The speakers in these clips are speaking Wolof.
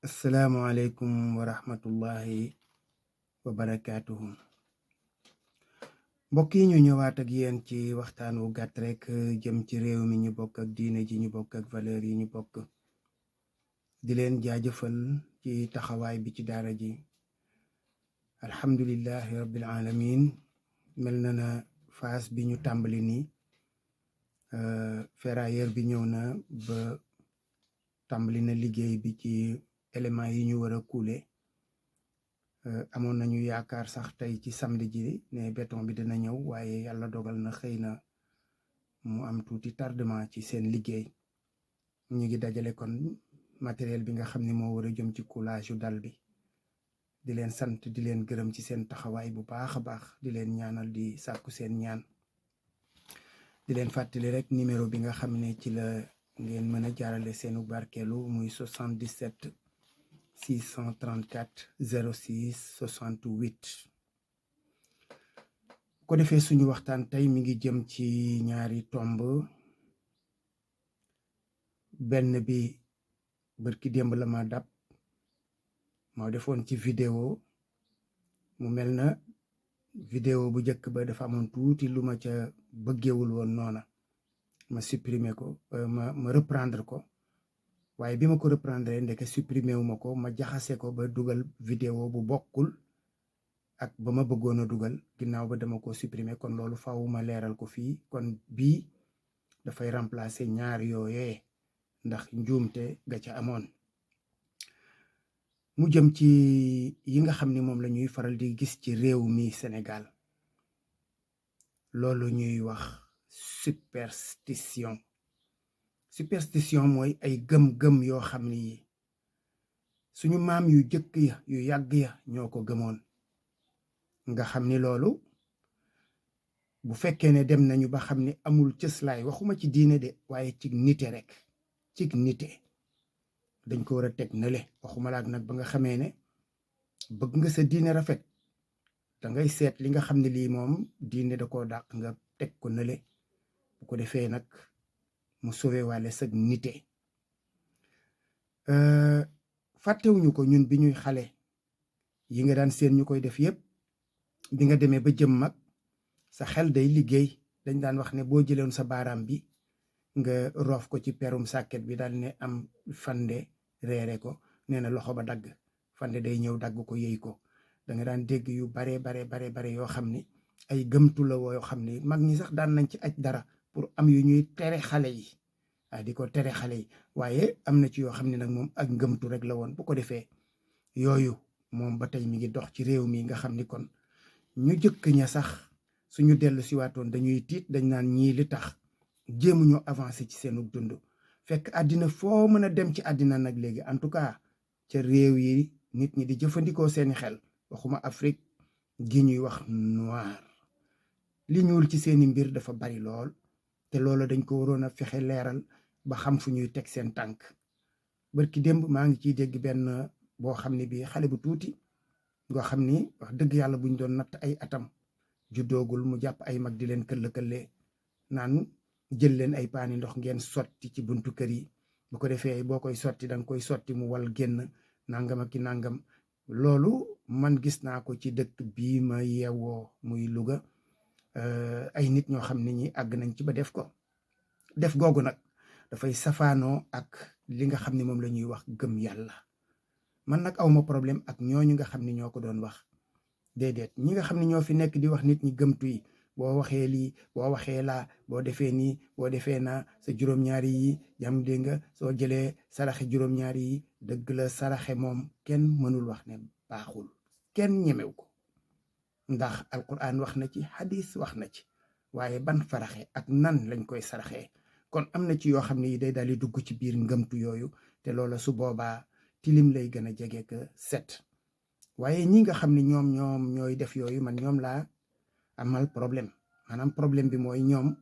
Asalaamualeykum wa rahmatullahi wa barakaatuhu. Mbokk yi ñu ñëwaat ak yéen ci waxtaan wu gàtt rek jëm ci réew mi ñu bokk ak diine ji ñu bokk ak valeur yi ñu bokk. Di leen jaajëfal ci taxawaay bi ci daara ji. Alhamdulillahi rabbil alamin. mel na phase bi ñu tàmbali nii ferrailleur bi ñëw na ba tàmbali na liggéey bi ci éléments yi ñu war a couler. Amoon nañu yaakaar sax tey ci samedi ji ne béton bi dina ñëw waaye yàlla dogal na xëy na mu am tuuti tardement ci seen liggéey. ñu ngi dajale kon matériel bi nga xam ne moo war a jëm ci coulage yu dal bi. di leen sant di leen gërëm ci seen taxawaay bu baax a baax di leen ñaanal di sàkku seen ñaan. di leen fàttali rek numéro bi nga xam ne ci la ngeen mën a jaarale seenu barkeelu muy 77 634 06 68. ko defee suñu waxtaan tey mi ngi jëm ci ñaari tomb. benn bi bërki démb la ma dab moo defoon ci vidéo mu mel na vidéo bu njëkk ba dafa amoon tuuti lu ma ca bëggewul woon noona ma supprimer ko ma reprendre ko waaye bi ma ko reprendre ndeke supprimer wu ma ko ma jaxase ko ba dugal vidéo bu bokkul ak ba ma bëggoon a dugal ginnaaw ba dama ko supprimer kon loolu faaw ma leeral ko fii kon bii dafay remplacer ñaar yooyee ndax njuumte ga ca amoon. mu jëm ci yi nga xam ni moom la ñuy faral di gis ci réew mi Sénégal loolu ñuy wax superstition mooy ay gëm-gëm yoo xam ni yi suñu maam yu jëkk ya yu yàgg ya ñoo ko gëmoon nga xam ni loolu bu fekkee ne dem nañu ba xam ni amul cëslaay waxuma ci diine de waaye ci nite rek ci nite dañ ko war a teg nële waxuma laak nag ba nga xamee ne bëgg nga sa diine rafet da ngay seet li nga xam ne lii moom diine da koo dàq nga teg ko nële bu ko defee nag mu sauvé wàlle sa nite. Fàttewuñu ko ñun bi ñuy xale yi nga daan seen ñu koy def yépp bi nga demee ba jëm mag sa xel day liggéey dañ daan wax ne boo jëloon sa baaraam bi nga roof ko ci perum sàkket bi daal ne am fande reere ko nee na loxo ba dagg fande day ñëw dagg ko yëy ko da nga daan dégg yu bare yoo xam ni ay gëmtu la woo xam ni mag ñi sax daan nañ ci aj dara pour am yu ñuy tere xale yi di ko tere xale yi waaye am na ci yoo xam ne nag moom ak ngëmtu rek la woon bu ko defee yooyu moom ba tey mi ngi dox ci réew mi nga xam ni kon ñu jëkk ña sax suñu dellu si waatoon dañuy tiit dañ naan ñii li tax jéemuñoo avancé ci seenu dund fekk àddina foo mën a dem ci àddina nag léegi en tout cas ca réew yi nit ñi di jëfandikoo seeni xel waxuma Afrique gi ñuy wax noir li ñuul ci seeni mbir dafa bari lool te loolu dañ ko waroon a fexe leeral ba xam fu ñuy teg seen tànk. barki démb maa ngi ciy dégg benn boo xam ne bii xale bu tuuti ngoo xam ni wax dëgg yàlla buñ doon natt ay atam juddoogul mu jàpp ay mag di leen këll-këllee naan jël leen ay paani ndox ngeen sotti ci buntu kër yi bu ko defee boo koy sotti danga koy sotti mu wal génn nangam ak ki nangam. loolu man gis naa ko ci dëkk bii ma yeewoo muy Louga ay nit ñoo xam ne ñi àgg nañ ci ba def ko def googu nag dafay safaanoo ak li nga xam ne moom la ñuy wax gëm yàlla. man nag awma problème ak ñooñu nga xam ne ñoo ko doon wax déedéet ñi nga xam ne ñoo fi nekk di wax nit ñi gëmtu yi boo waxee lii boo waxee laa boo defee nii boo defee naa sa juróom-ñaari yi jam dégg nga soo jëlee saraxe juróom-ñaari yi dëgg la saraxe moom kenn mënul wax ne baaxul kenn ñemew ko ndax alquran wax na ci hadis wax na ci waaye ban faraxe ak nan lañ koy saraxee kon am na ci yoo xam ne yi day daal di dugg ci biir ngëmtu yooyu te loola su boobaa tilim lay gën a jege ka set. waaye ñi nga xam ne ñoom ñooy def yooyu man ñoom laa amal problème maanaam problème bi mooy ñoom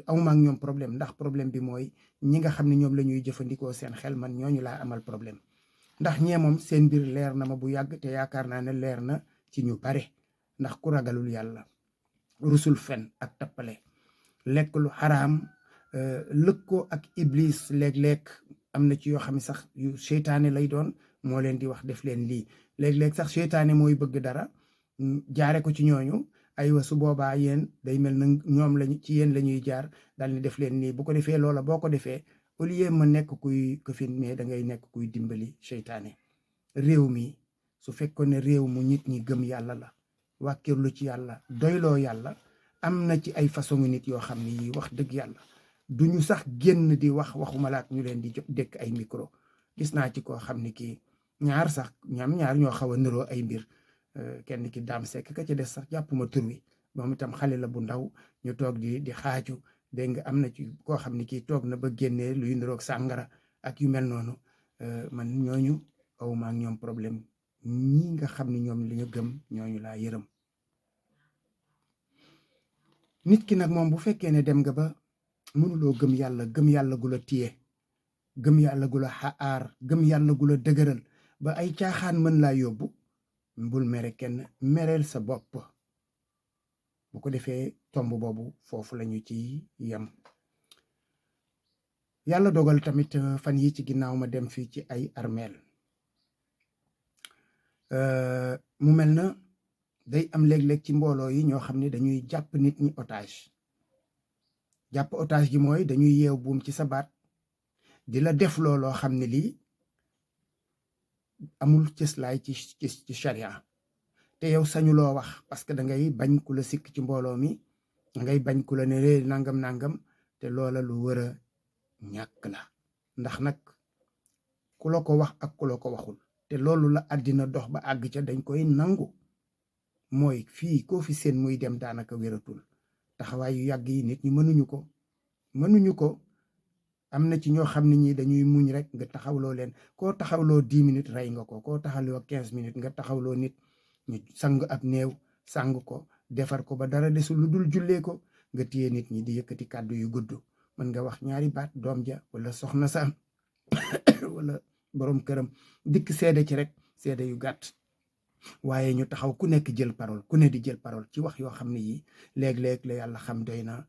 awma ak ñoom problème ndax problème bi mooy ñi nga xam ne ñoom la ñuy jëfandikoo seen xel man ñooñu laa amal problème ndax ñee moom seen mbir leer na ma bu yàgg te yaakaar naa ne leer na ci ñu bare ndax ku ragalul yàlla rusul fen ak tappale lekk lu xaraam lëkkoo ak iblis léeg-léeg am na ci yoo xam ne sax yu seytaane lay doon moo leen di wax def leen lii léeg-léeg sax seytaane mooy bëgg dara jaare ko ci ñooñu aywa su boobaa yéen day mel na ñoom lañu ci yéen la ñuy jaar daal ni def leen nii bu ko defee loola boo ko defee au lieu ma nekk kuy këfin mais da ngay nekk kuy dimbali seytaane réew mi su fekkoon ne réew mu nit ñi gëm yàlla la wàkkirlu ci yàlla doyloo yàlla am na ci ay façon nit yoo xam ne yi wax dëgg yàlla duñu sax génn di waxuma laak ñu leen di dékk ay micro gis naa ci koo xam ne kii ñaar ñoo xaw a niroo ay mbir kenn ki daam sekk ka ci des sax jàppuma tur wi moom itam xale la bu ndaw ñu toog di xaaju dégg nga am na ci koo xam ne kii toog na ba génnee luy niroog sàngara ak yu mel noonu man ñooñu awma ak ñoom problème ñi nga xam ne ñoom li ñu gëm ñooñu laa yërëm nit ki nag moom bu fekkee ne dem nga ba mënuloo gëm yàlla gu la téye gëm yàlla gu la aar gëm yàlla gu la dëgëral ba ay caaxaan mën laa yóbbu bul mere kenn mereel sa bopp bu ko defee tomb boobu foofu lañu ci yem yàlla dogal tamit fan yi ci ginnaaw ma dem fii ci ay armeel mu mel na day am léeg-léeg ci mbooloo yi ñoo xam ne dañuy jàpp nit ñi otage jàpp otage gi mooy dañuy yeew buum ci sa baat di la def looloo xam ne lii amul cëslaay ci charia te yow sañuloo wax parce que da ngay bañ ku la sikk ci mbooloo mi ngay bañ ku la ne ree nangam te loola lu war a ñàkk la ndax nag ku la ko wax ak ku la ko waxul te loolu la àddina dox ba àgg ca dañ koy nangu mooy fii koo fi seen muy dem daanaka wératul taxawaay yu yàgg yi nit ñi mënuñu ko am na ci ñoo xam ne ñi dañuy muñ rek nga taxawloo leen koo taxawloo 10 minutes rey nga koo taxawloo 15 minutes nga taxawloo nit ñu sang ab néew sang ko defar ko ba dara desul lu dul jullee ko nga téye nit ñi di yëkkati kàddu yu gudd mën nga wax ñaari baat doom ja wala soxna sa wala borom këram dikk seede ci rek seede yu gàtt waaye ñu taxaw ku nekk jël parole ku ne di jël parole ci wax yoo xam ne yi léeg-léeg la yàlla xam doy na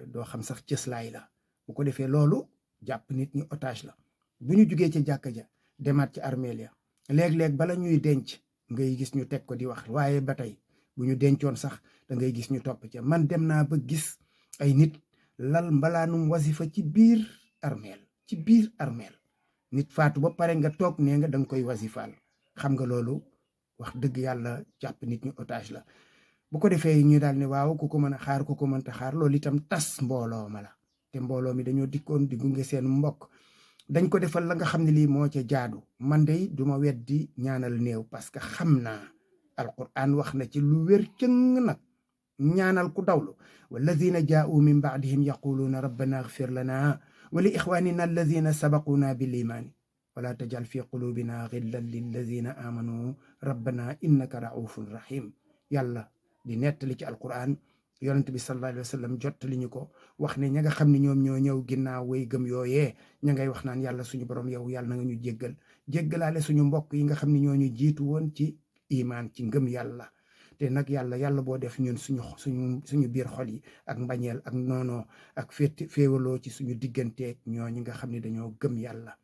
doo xam sax cëslaay la bu ko defee loolu jàpp nit ñi otage la bu ñu jugee ci jàkka ja demaat ci armeel ya léeg-léeg bala ñuy denc ngay gis ñu teg ko di wax waaye ba tey bu ñu dencoon sax da ngay gis ñu topp ca man dem naa ba gis ay nit lal mbalaanum wasifa ci biir armeel nit faatu ba pare nga toog nee nga danga koy wasifaal xam nga loolu wax dëgg yàlla jàpp nit ñi otage la bu ko defee ñu daal ne waaw ku ko mën a xaar ku ko mënta xaar loolu itam tas mbooloo ma la te mbooloo mi dañoo dikkoon di gunge seen mbokk dañ ko defal la nga xam ne lii moo ca jaadu man de duma weddi ñaanal néew parce que xam naa alquran wax na ci lu wér cëng nag ñaanal ku dawlu walladina jaa'u min ba'dihim yaquluuna rabbana ighfir lana wa li ixwanina alladina sabaquna bil imaani wala tajal fi qulubina ghillan lilladina amanu rabbana innaka raufun rahim yàlla di nettali ci alquran yonent bi sallallahu alayhi wa sallam jottali ñu ko wax ne ña nga xam ne ñoom ñoo ñëw ginnaaw way gëm yooyee ña ngay wax naan yàlla suñu borom yow yàlla na nga ñu jéggalaale suñu mbokk yi nga xam ne ñoo ñu jiitu woon ci imaan ci ngëm yàlla te nag yàlla boo def ñun suñu biir xol yi ak mbañeel ak noonoo ak féewaloo ci suñu digganteeg ñooñu nga xam ne dañoo gëm yàlla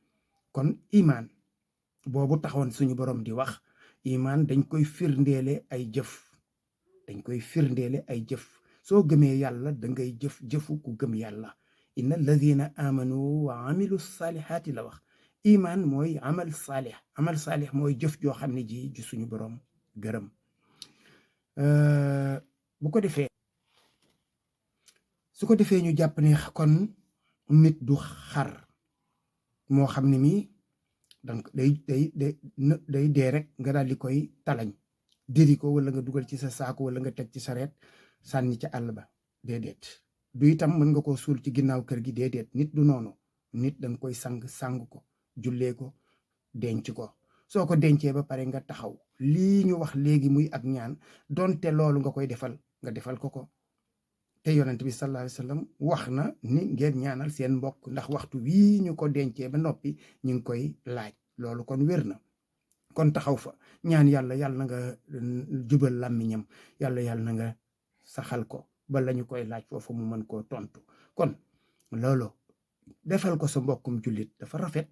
kon imaan boobu taxoon suñu borom di wax imaan dañ koy firndeele ay jëf soo gëmee yàlla da ngay jëfu ku gëm yàlla inna alladina amanu wa amilu saalihaati la wax imaan mooy amal saalih mooy jëf joo xam ne ji suñu borom gërëm bu ko defee su ko defee ñu jàpp ne kon nit du xar moo xam ne mi donc day dee rek nga daal di koy talañ diri ko wala nga dugal ci sa saako wala nga teg ci sareet sànni ca àll ba déedéet du itam mën nga koo suul ci ginnaaw kër gi déedéet nit du noonu nit danga koy sang ko jullee ko denc ko soo ko dencee ba pare nga taxaw lii ñu wax léegi muy ak ñaan donte loolu nga koy defal nga defal ko te yonent bi sallallahu alayhi wa sallam wax na ni ngeen ñaanal seen mbokk ndax waxtu wii ñu ko dencee ba noppi ñu ngi koy laaj loolu kon wér na kon taxaw fa ñaan yàlla na nga jubal làmmiñam yàlla na nga saxal ko ba la ñu koy laaj foofu mu mën koo tontu kon loolu defal ko sa mbokkum jullit dafa rafet,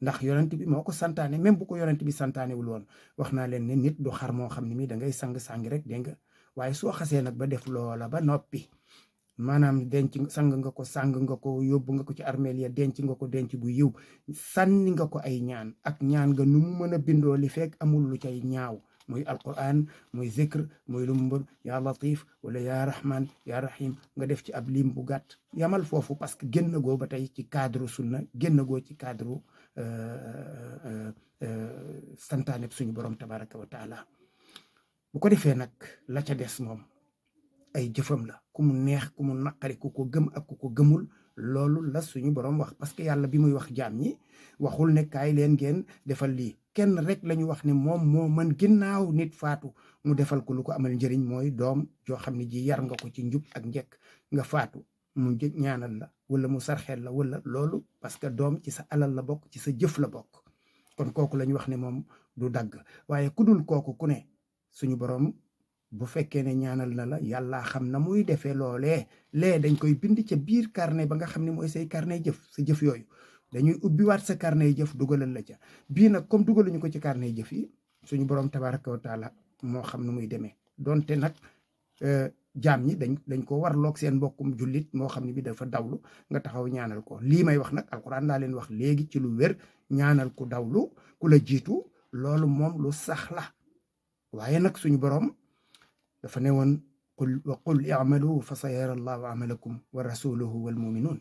ndax yonent bi moo ko santaane. même bu ko yonent bi santaanewul woon, wax naa leen ne nit du xar moo xam ne mi da ngay sang-sangi rek, dégg nga. waaye soo xasee nag ba def loola ba noppi, maanaam sang nga ko yóbbu nga ko ci armeel ya, denc nga ko denc bu yiw, sànni nga ko ay ñaan, ak ñaan nga nu mu mën a bindoo li fekk amul lu cay ñaaw, muy alquran, muy zikr, muy lu mu yaa latif wala yaa rahman yaa rahim, nga def ci ab lim bu gàtt, yamal foofu. parce que génn goo ba tey ci cadre sunna, génn goo ci cadre santaane suñu borom tabaraka wa taala. bu ko defee nag la ca des moom ay jëfam la, ku mu neex ku mu naqari, ku ko gëm ak ku ko gëmul, loolu la suñu borom wax. parce que yàlla bi muy wax jaam ñi waxul ne kaay leen ngeen defal lii, kenn rek la ñu wax ne moom moo man ginnaaw nit faatu mu defal ko lu ko amal njëriñ, mooy doom joo xam ne ji yar nga ko ci njub ak njekk, nga faatu mu ñaanal la wala mu sarxeel la wala loolu, parce que doom ci sa alal la bokk, ci sa jëf la bokk. kon kooku la ñu wax ne moom du dagg. waaye ku dul kooku ku ne suñu borom bu fekkee ne ñaanal na la, yàlla xam na muy defee loolee, dañ koy bind ca biir carnet ba nga xam ne mooy say carnet jëf. sa jëf yooyu dañuy ubbiwaat sa carnet jëf dugalal la ca. bii nag comme dugaluñu ko ci carnet jëf yi, suñu borom tabaraka wa taala moo xam nu muy demee. donte nag jaam ñi dañ ko warloog seen mbokkum jullit moo xam ne bi dafa dawlu, nga taxaw ñaanal ko. lii may wax nag alquran laa leen wax léegi ci lu wér, ñaanal ku dawlu ku la jiitu, loolu moom lu sax la. waaye nag suñu borom dafa ne woon qul i'malu fa sayara allahu amalakum wa rasuluhu wal muminun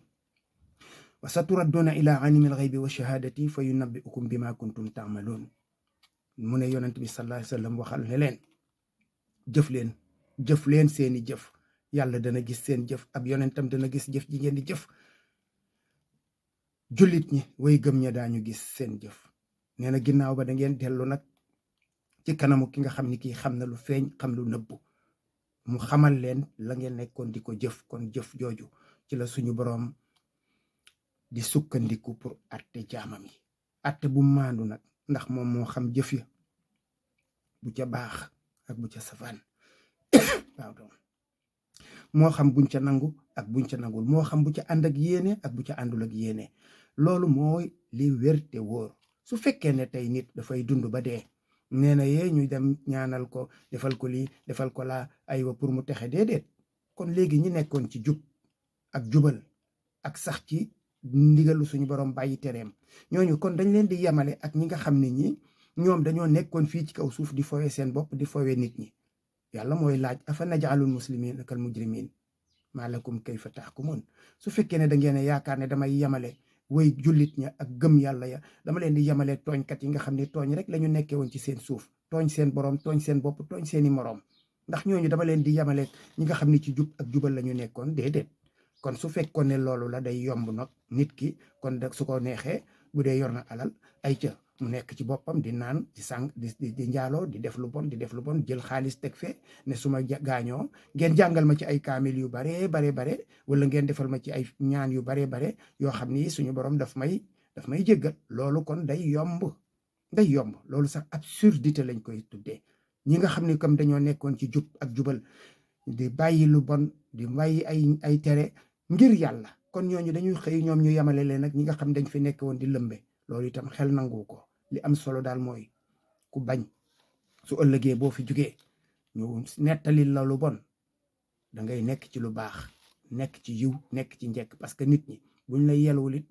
wa saturadduuna ila alimi alghaybi wa shahadati fa yunabbi'ukum bima kuntum ta'malun. mu ne yonent bi sallallahu alayhi wa sallam waxal ne leen jëf leen seeni jëf, yàlla dana gis seen jëf, ab yonentam dana gis jëf ji ngeen di jëf, jullit ñi way gëm ña daañu gis seen jëf. nee na ginnaaw ba da ngeen dellu nag ci kanamu ki nga xam ni kii xam na lu feeñ xam lu nëbbu, mu xamal leen la ngeen nekkoon di ko jëf. kon jëf jooju ci la suñu boroom di sukkandiku pour atte jaamam yi, atte bu maandu nag, ndax moom moo xam jëf ya bu ca baax ak bu ca safaan pardon, moo xam buñ ca nangu ak buñ ca nangul, moo xam bu ca ànd ak yéene ak bu ca àndul ak yéene. loolu mooy li wér te wóor. su fekkee ne tey nit dafay dund ba dee, nee na yee ñu dem ñaanal ko, defal ko lii defal ko laa, aywa pour mu texe, déedéet. kon léegi ñi nekkoon ci jub ak jubal ak sax ci ndigalu suñu borom bàyyi tereem, ñooñu kon dañ leen di yemale ak ñi nga xam ne ñi ñoom dañoo nekkoon fii ci kaw suuf di fowee seen bopp, di fowee nit ñi. yàlla mooy laaj afa naj'alul muslimina kal mujrimin maa lakum kayfa tahkumun. su fekkee ne da ngeen yaakaar ne damay yemale way jullit ña ak gëm yàlla ya, dama leen di yemale tooñkat yi nga xam ne tooñ rek la ñu nekkee woon ci seen suuf, tooñ seen borom, tooñ seen bopp, tooñ seeni moroom, ndax ñooñu dama leen di yemale ñi nga xam ne ci jub ak jubal la ñu nekkoon, déedéet. kon su fekkoon ne loolu la day yomb nag nit ki, kon su ko neexee bu dee yor na alal ay ca mu nekk ci boppam di naan di sang di njaaloo di def lu bon jël xaalis teg fee ne su ma gaañoo ngeen jàngal ma ci ay kaamil yu bare wala ngeen defal ma ci ay ñaan yu bare yoo xam ni suñu borom daf may jéggal. loolu kon day yomb loolu sax absurdité lañ koy tuddee. ñi nga xam ni comme dañoo nekkoon ci jub ak jubal di bàyyi lu bon di bàyyi ay tere ngir yàlla, kon ñooñu dañuy xëy ñoom ñu yemale leen nag ñi nga xam dañ fi nekk woon di lëmbe. loolu itam xel nangu ko. li am solo daal mooy ku bañ su ëllëgee boo fi jugee ñu nettali la lu bon, da ngay nekk ci lu baax, nekk ci yiw, nekk ci njekk. parce que nit ñi buñ la yeluwul it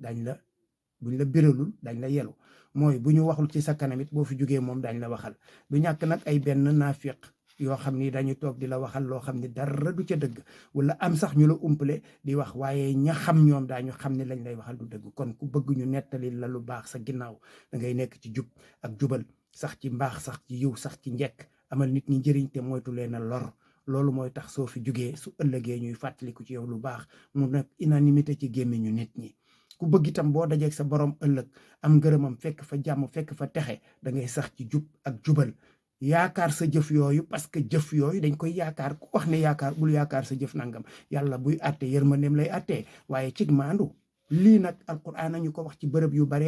buñ la biralul dañ la yelu, mooy bu ñu waxul ci sa kanam it boo fi jugee moom dañ la waxal. du ñàkk nag ay benn naafiq yoo xam ni dañu toog di la waxal loo xam ni dara du ca dëgg, wala am sax ñu la umpale di wax, waaye ña xam ñoom daañu xam ne lañ lay waxal du dëgg. kon ku bëgg ñu nettali la lu baax sa ginnaaw, da ngay nekk ci jub ak jubal, sax ci mbaax, sax ci yiw, sax ci njekk, amal nit ñi njëriñ te moytu leen a lor. loolu mooy tax soo fi jugee su ëllëgee ñuy fàttaliku ci yow lu baax, mu nekk unanimité ci gémmiñu nit ñi. ku bëgg itam boo dajeeg sa borom ëllëg am ngërëmam, fekk fa jàmm, fekk fa texe, da ngay sax ci jub ak jubal, yaakaar sa jëf yooyu, parce que jëf yooyu dañ koy yaakaar. ku wax ne bul yaakaar sa jëf nangam, yàlla buy àtte yërmandeem lay àttee, waaye cig maandu. lii nag alquran nañu ko wax ci bërëb yu bare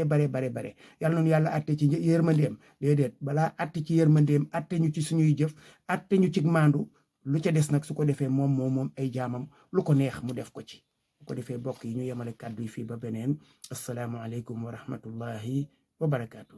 yàlla noonu yàlla àtte ci yërmandeem, déedéet. balaa àtte ci yërmandeem, àtte ñu ci suñuy jëf, àtte ñu cig maandu. lu ca des nag su ko defee moom ay jaamam lu ko neex mu def ko ci. ko defee bokk yi ñu yemale kàddu yi fii ba beneen asalaamualeykum wa rahmatullahi wa barakaatu.